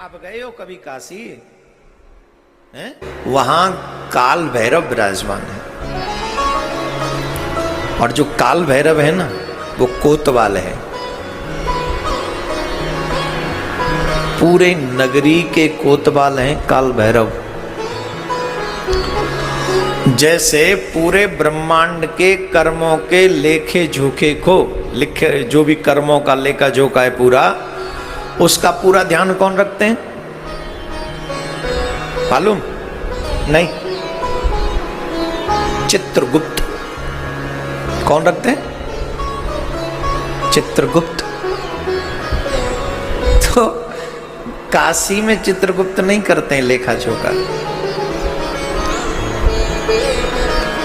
आप गए हो कभी काशी हैं? वहां काल भैरव विराजमान है। और जो काल भैरव है ना वो कोतवाल है। पूरे नगरी के कोतवाल हैं काल भैरव। जैसे पूरे ब्रह्मांड के कर्मों के लेखे जोखे को लिखे, जो भी कर्मों का लेखा जोखा है पूरा, उसका पूरा ध्यान कौन रखते हैं मालूम? नहीं, चित्रगुप्त। कौन रखते हैं? चित्रगुप्त। तो काशी में चित्रगुप्त नहीं करते हैं लेखा जोखा।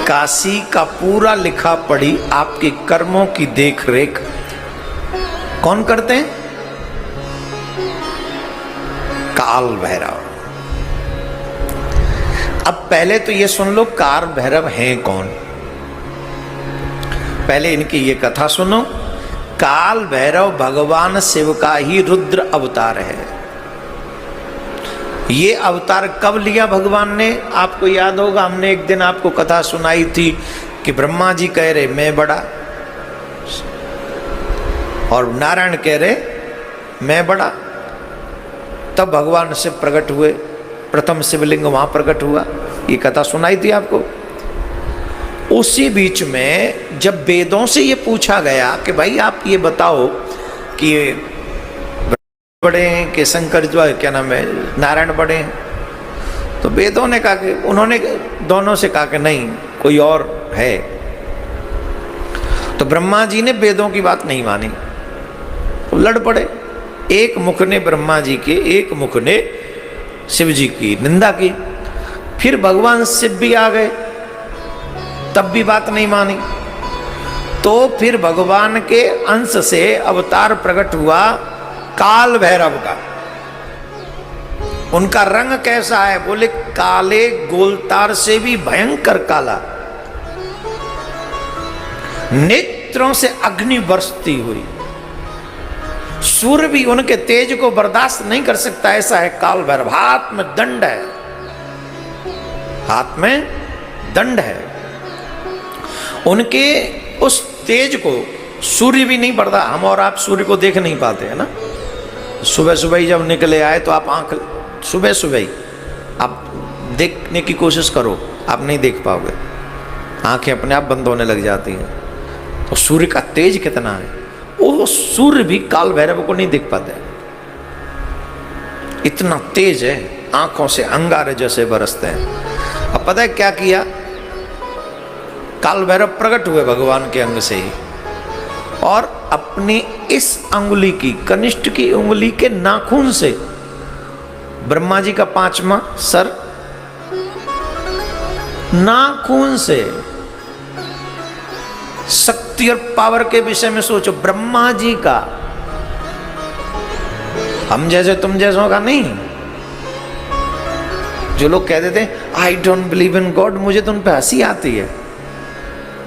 काशी का पूरा लिखा पढ़ी आपके कर्मों की देख रेख कौन करते हैं? काल भैरव। अब पहले तो ये सुन लो काल भैरव हैं कौन। पहले इनकी ये कथा सुनो। काल भैरव भगवान शिव का ही रुद्र अवतार है। ये अवतार कब लिया भगवान ने? आपको याद होगा, हमने एक दिन आपको कथा सुनाई थी कि ब्रह्मा जी कह रहे मैं बड़ा, और नारायण कह रहे मैं बड़ा। तब भगवान शिव प्रकट हुए, प्रथम शिवलिंग वहां प्रकट हुआ। ये कथा सुनाई थी आपको। उसी बीच में जब वेदों से ये पूछा गया कि भाई आप ये बताओ कि बड़े हैं कि शंकर जो है क्या नाम है नारायण बड़े हैं, तो वेदों ने कहा कि उन्होंने दोनों से कहा कि नहीं कोई और है। तो ब्रह्मा जी ने वेदों की बात नहीं मानी, तो लड़ पड़े। एक मुख ने ब्रह्मा जी के, एक मुख ने शिव जी की निंदा की। फिर भगवान शिव भी आ गए, तब भी बात नहीं मानी। तो फिर भगवान के अंश से अवतार प्रकट हुआ काल भैरव का। उनका रंग कैसा है? बोले काले गोलतार से भी भयंकर काला, नेत्रों से अग्नि बरसती हुई। सूर्य भी उनके तेज को बर्दाश्त नहीं कर सकता, ऐसा है काल भैरव। हाथ में दंड है, हाथ में दंड है। उनके उस तेज को सूर्य भी नहीं बढ़ता। हम और आप सूर्य को देख नहीं पाते है ना। सुबह सुबह ही जब निकले आए तो आप आंख सुबह सुबह ही आप देखने की कोशिश करो, आप नहीं देख पाओगे, आंखें अपने आप बंद होने लग जाती हैं। तो सूर्य का तेज कितना है, वो सूर्य भी काल भैरव को नहीं देख पाते, इतना तेज है, आंखों से अंगारे जैसे बरसते हैं। अब पता है क्या किया? काल भैरव प्रकट हुए भगवान के अंग से ही, और अपनी इस अंगुली की, कनिष्ठ की उंगली के नाखून से ब्रह्मा जी का 5वां सर, नाखून से। शक्ति और पावर के विषय में सोचो, ब्रह्मा जी का, हम जैसे तुम जैसों का नहीं। जो लोग कहते थे I don't believe in God, मुझे तो उन पे हंसी आती है।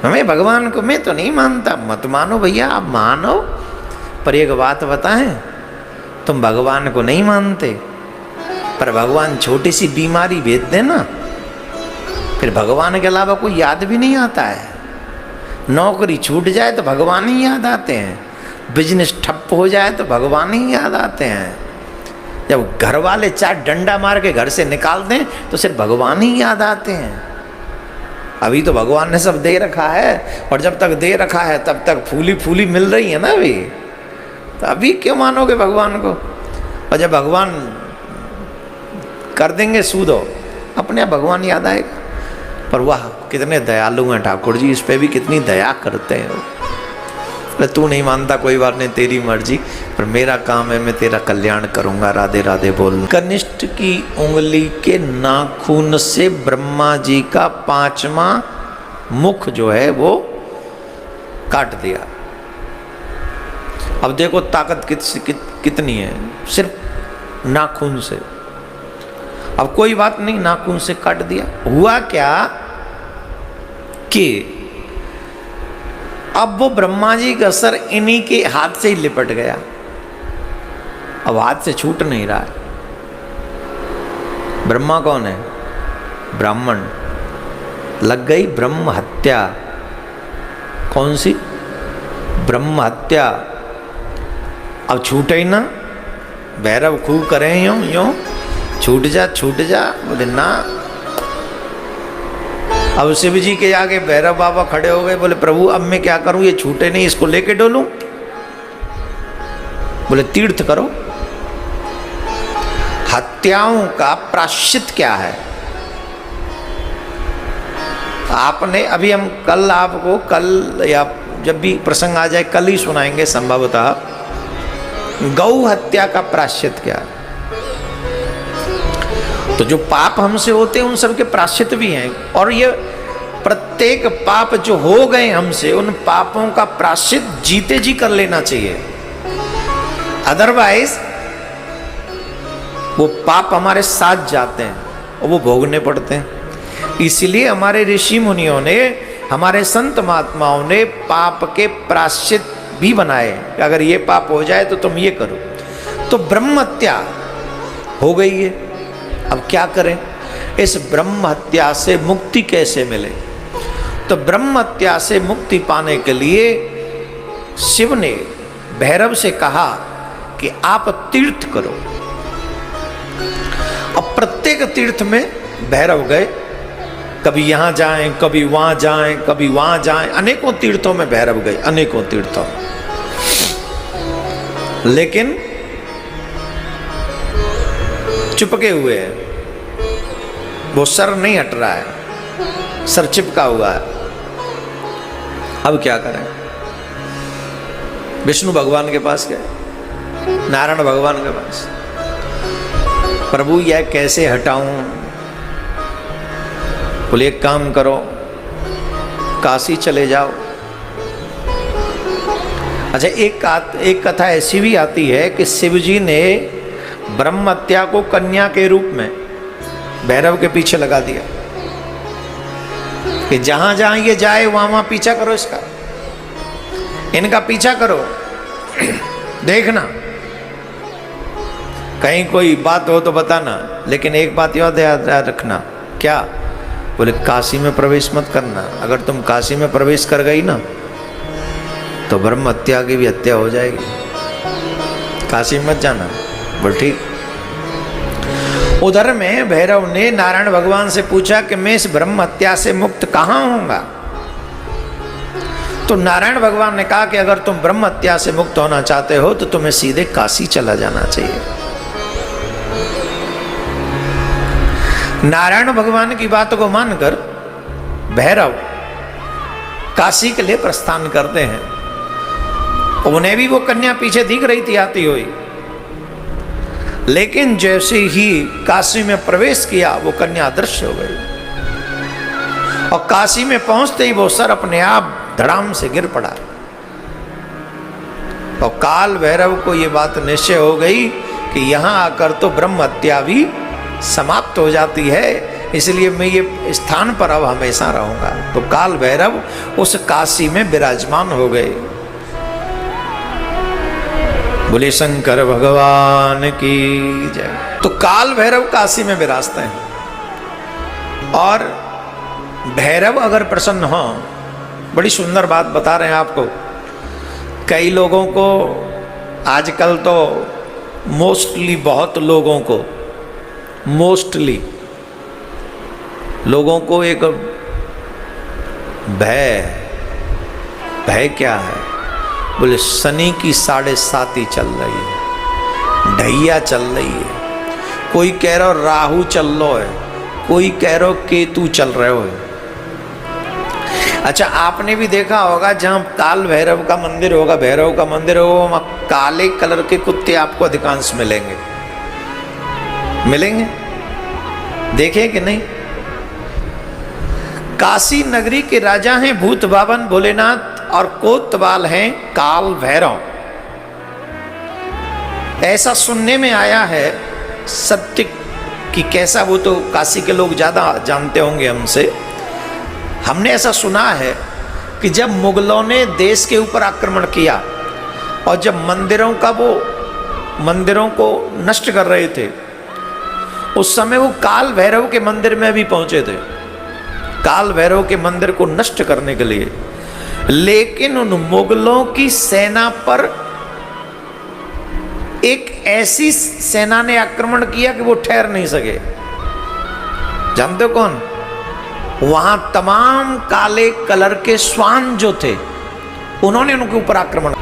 हमें भगवान को मैं तो नहीं मानता। मत मानो भैया, आप मानो, पर एक बात बताएं, तुम भगवान को नहीं मानते, पर भगवान छोटी सी बीमारी भेज दे ना, फिर भगवान के अलावा कोई याद भी नहीं आता है। नौकरी छूट जाए तो भगवान ही याद आते हैं, बिजनेस ठप्प हो जाए तो भगवान ही याद आते हैं, जब घर वाले चार डंडा मार के घर से निकाल दें तो सिर्फ भगवान ही याद आते हैं। अभी तो भगवान ने सब दे रखा है, और जब तक दे रखा है तब तक फूली फूली मिल रही है ना अभी, तो अभी क्यों मानोगे भगवान को? और जब भगवान कर देंगे सूदो, अपने आप भगवान याद आएगा। पर वाह कितने दयालु हैं ठाकुर जी, इस पे भी कितनी दया करते हैं। अरे तू नहीं मानता कोई बात नहीं, तेरी मर्जी, पर मेरा काम है, मैं तेरा कल्याण करूंगा। राधे राधे बोल। कनिष्ठ की उंगली के नाखून से ब्रह्मा जी का 5वां मुख जो है वो काट दिया। अब देखो ताकत कितनी है, सिर्फ नाखून से। अब कोई बात नहीं, नाखून से काट दिया। हुआ क्या कि अब वो ब्रह्मा जी का सर इन्हीं के हाथ से ही लिपट गया। अब हाथ से छूट नहीं रहा है। ब्रह्मा कौन है? ब्राह्मण। लग गई ब्रह्म हत्या। कौन सी? ब्रह्म हत्या। अब छूटे ही ना, भैरव खूब करें यूं यूं, छूट जा छूट जा, बोले ना। अब शिव जी के आगे भैरव बाबा खड़े हो गए, बोले प्रभु अब मैं क्या करूं, ये छूटे नहीं, इसको लेके डोलूं? बोले तीर्थ करो। हत्याओं का प्रायश्चित क्या है? आपने अभी हम कल आपको, कल या जब भी प्रसंग आ जाए कल ही सुनाएंगे संभवतः, गौ हत्या का प्रायश्चित क्या है। तो जो पाप हमसे होते हैं उन सब के प्रायश्चित भी हैं, और ये प्रत्येक पाप जो हो गए हमसे, उन पापों का प्रायश्चित जीते जी कर लेना चाहिए। अदरवाइज वो पाप हमारे साथ जाते हैं और वो भोगने पड़ते हैं। इसलिए हमारे ऋषि मुनियों ने, हमारे संत महात्माओं ने पाप के प्रायश्चित भी बनाए कि अगर ये पाप हो जाए तो तुम ये करो। तो ब्रह्म हत्या हो गई है, अब क्या करें? इस ब्रह्म हत्या से मुक्ति कैसे मिले? तो ब्रह्म हत्या से मुक्ति पाने के लिए शिव ने भैरव से कहा कि आप तीर्थ करो। अब प्रत्येक तीर्थ में भैरव गए, कभी यहां जाएं, कभी वहां जाएं, कभी वहां जाएं, अनेकों तीर्थों में भैरव गए, अनेकों तीर्थों। लेकिन चिपके हुए हैं, वो सर नहीं हट रहा है, सर चिपका हुआ है। अब क्या करें? विष्णु भगवान के पास गए, नारायण भगवान के पास, प्रभु यह कैसे हटाऊं? बोले एक काम करो, काशी चले जाओ। अच्छा, एक कथा ऐसी भी आती है कि शिव जी ने ब्रह्म हत्या को कन्या के रूप में भैरव के पीछे लगा दिया कि जहां जहां ये जाए वहां वहां पीछा करो इसका, इनका पीछा करो, देखना कहीं कोई बात हो तो बताना, लेकिन एक बात याद रखना। क्या? बोले काशी में प्रवेश मत करना, अगर तुम काशी में प्रवेश कर गई ना तो ब्रह्म हत्या की भी हत्या हो जाएगी, काशी मत जाना। बोल ठीक। उधर में भैरव ने नारायण भगवान से पूछा कि मैं इस ब्रह्म हत्या से मुक्त कहां होऊंगा? तो नारायण भगवान ने कहा कि अगर तुम ब्रह्म हत्या से मुक्त होना चाहते हो तो तुम्हें सीधे काशी चला जाना चाहिए। नारायण भगवान की बात को मानकर भैरव काशी के लिए प्रस्थान करते हैं। उन्हें भी वो कन्या पीछे दिख रही थी आती हुई, लेकिन जैसे ही काशी में प्रवेश किया वो कन्या अदृश्य हो गई, और काशी में पहुंचते ही वो सर अपने आप धड़ाम से गिर पड़ा। और काल भैरव को ये बात निश्चय हो गई कि यहां आकर तो ब्रह्म हत्या भी समाप्त हो जाती है, इसलिए मैं ये स्थान पर अब हमेशा रहूंगा। तो काल भैरव उस काशी में विराजमान हो गए। बोले शंकर भगवान की जय। तो काल भैरव काशी में विराजते हैं, और भैरव अगर प्रसन्न हो, बड़ी सुंदर बात बता रहे हैं आपको। कई लोगों को आजकल तो मोस्टली, बहुत लोगों को, मोस्टली लोगों को एक भय क्या है? बोले शनि की 7.5 चल रही है, ढैया चल रही है, कोई कह रहा राहु चल रहा है, कोई कह रहा केतु चल रहे हो। अच्छा, आपने भी देखा होगा जहां काल भैरव का मंदिर होगा, भैरव का मंदिर होगा, वहां काले कलर के कुत्ते आपको अधिकांश मिलेंगे, मिलेंगे, देखे कि नहीं? काशी नगरी के राजा हैं भूत बावन भोलेनाथ, और कोतवाल हैं काल भैरव। ऐसा सुनने में आया है, सत्य कि कैसा वो तो काशी के लोग ज्यादा जानते होंगे हमसे। हमने ऐसा सुना है कि जब मुगलों ने देश के ऊपर आक्रमण किया और जब मंदिरों को नष्ट कर रहे थे, उस समय वो काल भैरव के मंदिर में भी पहुंचे थे, काल भैरव के मंदिर को नष्ट करने के लिए। लेकिन उन मुगलों की सेना पर एक ऐसी सेना ने आक्रमण किया कि वो ठहर नहीं सके। जानते हो कौन? वहां तमाम काले कलर के श्वान जो थे, उन्होंने उनके ऊपर आक्रमण।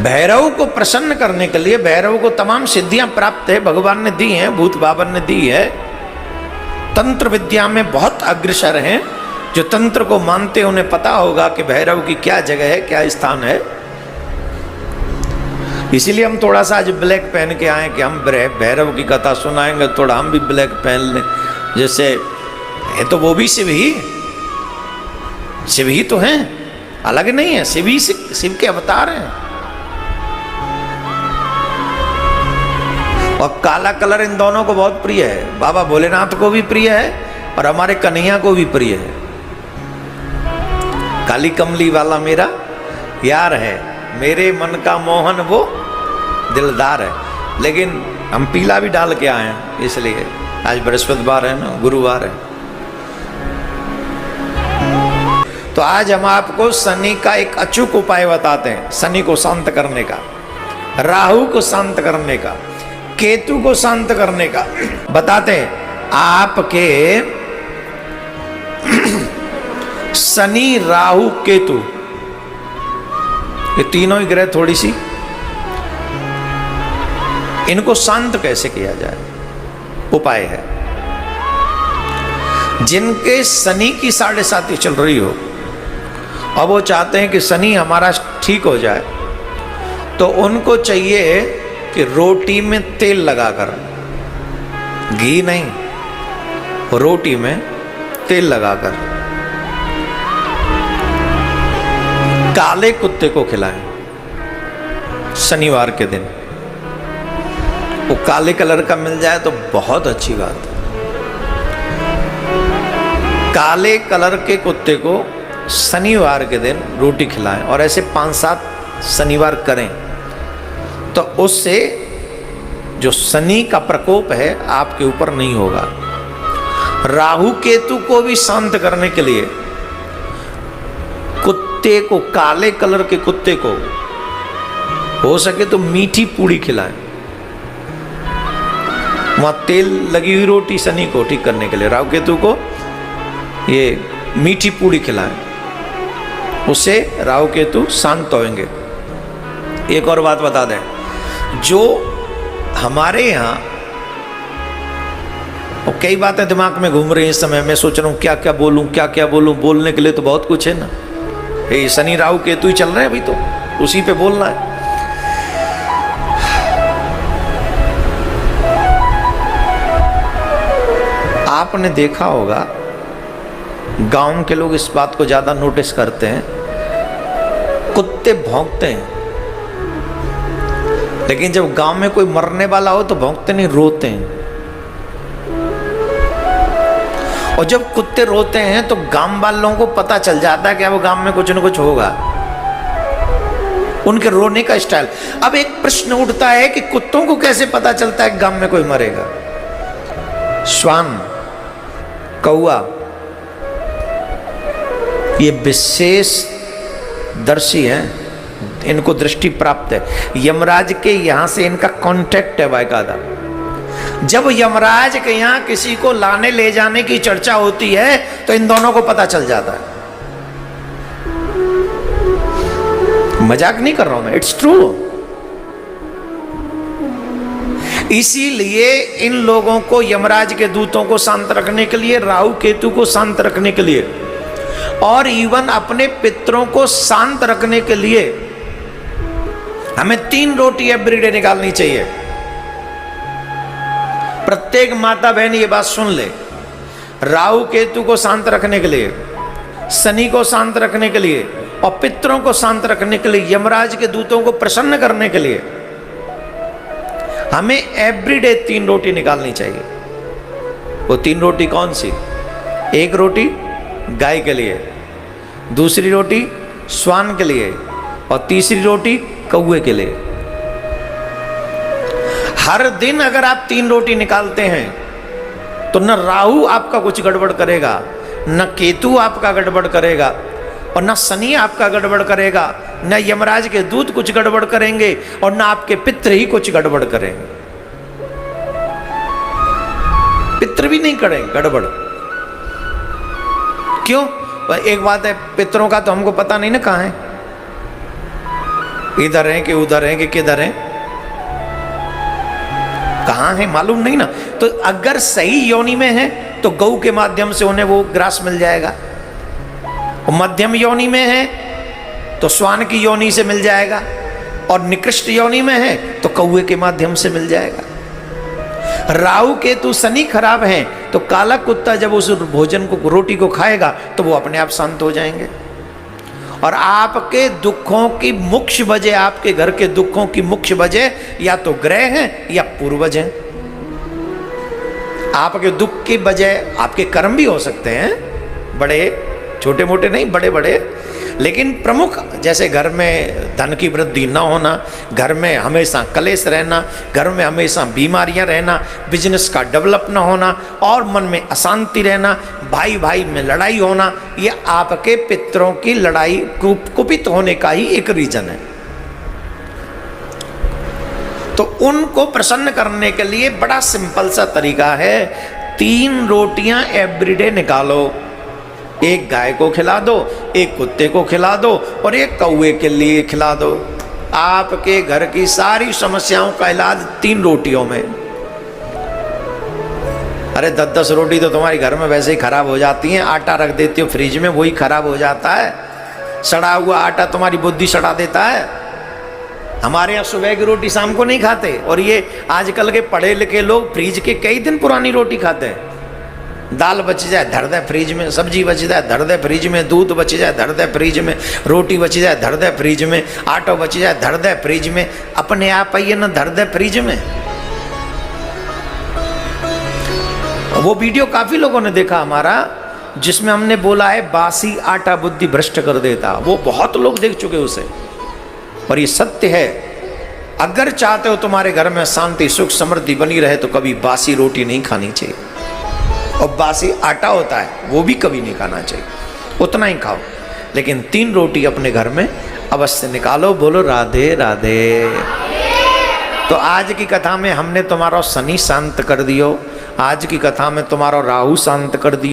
भैरव को प्रसन्न करने के लिए, भैरव को तमाम सिद्धियां प्राप्त है, भगवान ने दी हैं, भूत बाबन ने दी है, तंत्र विद्या में बहुत अग्रसर हैं। जो तंत्र को मानते उन्हें पता होगा कि भैरव की क्या जगह है, क्या स्थान है। इसीलिए हम थोड़ा सा आज ब्लैक पहन के आए कि हम भैरव की कथा सुनाएंगे, थोड़ा हम भी ब्लैक पहन लें। जैसे है तो वो भी शिव ही तो हैं, अलग नहीं है, शिव के अवतार हैं। और काला कलर इन दोनों को बहुत प्रिय है, बाबा भोलेनाथ को भी प्रिय है और हमारे कन्हैया को भी प्रिय है। काली कमली वाला मेरा यार है, मेरे मन का मोहन वो दिलदार है। लेकिन हम पीला भी डाल के आए हैं, इसलिए आज बृहस्पतिवार है ना, गुरुवार है। तो आज हम आपको शनि का एक अचूक उपाय बताते हैं, शनि को शांत करने का, राहु को शांत करने का, केतु को शांत करने का बताते हैं। आपके शनि, राहु, केतु, ये तीनों ही ग्रह थोड़ी सी, इनको शांत कैसे किया जाए, उपाय है। जिनके शनि की 7.5 चल रही हो और वो चाहते हैं कि शनि हमारा ठीक हो जाए, तो उनको चाहिए कि रोटी में तेल लगाकर, घी नहीं, रोटी में तेल लगाकर काले कुत्ते को खिलाएं शनिवार के दिन। वो काले कलर का मिल जाए तो बहुत अच्छी बात है। काले कलर के कुत्ते को शनिवार के दिन रोटी खिलाएं और ऐसे 5-7 शनिवार करें, तो उससे जो शनि का प्रकोप है आपके ऊपर नहीं होगा। राहु केतु को भी शांत करने के लिए कुत्ते को, काले कलर के कुत्ते को हो सके तो मीठी पूड़ी खिलाएं। वहां तेल लगी हुई रोटी शनि को ठीक करने के लिए, राहु केतु को ये मीठी पूड़ी खिलाएं, उससे राहु केतु शांत होंगे। एक और बात बता दें, जो हमारे यहाँ और कई बातें दिमाग में घूम रही हैं इस समय, मैं सोच रहा हूँ क्या क्या बोलूँ, क्या क्या बोलूँ। बोलने के लिए तो बहुत कुछ है ना, ये शनि राहु केतु ही चल रहे हैं अभी, तो उसी पे बोलना है। आपने देखा होगा गांव के लोग इस बात को ज्यादा नोटिस करते हैं, कुत्ते भौंकते हैं, लेकिन जब गांव में कोई मरने वाला हो तो भौंकते नहीं, रोते हैं। और जब कुत्ते रोते हैं तो गांव वालों को पता चल जाता है कि वो गांव में कुछ न कुछ होगा, उनके रोने का स्टाइल। अब एक प्रश्न उठता है कि कुत्तों को कैसे पता चलता है गांव में कोई मरेगा? श्वान, कौआ, ये विशेष दर्शी हैं, इनको दृष्टि प्राप्त है। यमराज के यहां से इनका कांटेक्ट है बाकायदा। जब यमराज के यहां किसी को लाने ले जाने की चर्चा होती है तो इन दोनों को पता चल जाता है। मजाक नहीं कर रहा हूं मैं, इट्स ट्रू। इसीलिए इन लोगों को, यमराज के दूतों को शांत रखने के लिए, राहु केतु को शांत रखने के लिए और इवन अपने पितरों को शांत रखने के लिए हमें 3 रोटी एवरीडे निकालनी चाहिए। प्रत्येक माता बहन ये बात सुन ले। राहु केतु को शांत रखने के लिए, शनि को शांत रखने के लिए और पितरों को शांत रखने के लिए, यमराज के दूतों को प्रसन्न करने के लिए हमें एवरीडे 3 रोटी निकालनी चाहिए। वो 3 रोटी कौन सी? एक रोटी गाय के लिए, दूसरी रोटी श्वान के लिए और तीसरी रोटी कौवे के लिए। हर दिन अगर आप 3 रोटी निकालते हैं तो न राहु आपका कुछ गड़बड़ करेगा, न केतु आपका गड़बड़ करेगा, और न शनि आपका गड़बड़ करेगा, न यमराज के दूत कुछ गड़बड़ करेंगे, और न आपके पितृ ही कुछ गड़बड़ करेंगे। पितृ भी नहीं करेंगे गड़बड़। क्यों? एक बात है, पितरों का तो हमको पता नहीं ना कहाँ है, इधर है कि उधर है कि किधर है, कहाँ है मालूम नहीं ना। तो अगर सही योनि में है तो गौ के माध्यम से उन्हें वो ग्रास मिल जाएगा, और मध्यम योनि में है तो श्वान की योनि से मिल जाएगा, और निकृष्ट योनि में है तो कौवे के माध्यम से मिल जाएगा। राहु केतु शनि खराब है तो काला कुत्ता जब उस भोजन को, रोटी को खाएगा तो वो अपने आप शांत हो जाएंगे। और आपके दुखों की मुख्य वजह, आपके घर के दुखों की मुख्य वजह या तो ग्रह हैं या पूर्वज हैं। आपके दुख की वजह आपके कर्म भी हो सकते हैं, बड़े छोटे मोटे नहीं, बड़े बड़े, लेकिन प्रमुख जैसे घर में धन की वृद्धि न होना, घर में हमेशा कलेश रहना, घर में हमेशा बीमारियां रहना, बिजनेस का डेवलप न होना, और मन में अशांति रहना, भाई भाई में लड़ाई होना, ये आपके पितरों की लड़ाई कुपित होने का ही एक रीजन है। तो उनको प्रसन्न करने के लिए बड़ा सिंपल सा तरीका है, 3 रोटियां एवरीडे निकालो, एक गाय को खिला दो, एक कुत्ते को खिला दो, और एक कौवे के लिए खिला दो। आपके घर की सारी समस्याओं का इलाज 3 रोटियों में। अरे 10-10 रोटी तो तुम्हारे घर में वैसे ही खराब हो जाती हैं, आटा रख देती हो फ्रिज में, वही खराब हो जाता है। सड़ा हुआ आटा तुम्हारी बुद्धि सड़ा देता है। हमारे यहाँ सुबह की रोटी शाम को नहीं खाते, और ये आजकल के पढ़े लिखे लोग फ्रिज के कई दिन पुरानी रोटी खाते हैं। दाल बच जाए धर दे फ्रिज में, सब्जी बच जाए धर दे फ्रिज में, दूध बच जाए धर दे फ्रिज में, रोटी बच जाए धर दे फ्रिज में, आटा बच जाए धर दे फ्रिज में। अपने आप आइए ना धर दे फ्रिज में। वो वीडियो काफी लोगों ने देखा हमारा, जिसमें हमने बोला है बासी आटा बुद्धि भ्रष्ट कर देता। वो बहुत लोग देख चुके उसे, और ये सत्य है। अगर चाहते हो तुम्हारे घर में शांति सुख समृद्धि बनी रहे तो कभी बासी रोटी नहीं खानी चाहिए, और बासी आटा होता है वो भी कभी नहीं खाना चाहिए, उतना ही खाओ। लेकिन 3 रोटी अपने घर में अवश्य निकालो। बोलो राधे राधे। तो आज की कथा में हमने तुम्हारा शनि शांत कर दियो, आज की कथा में तुम्हारा राहु शांत कर दियो।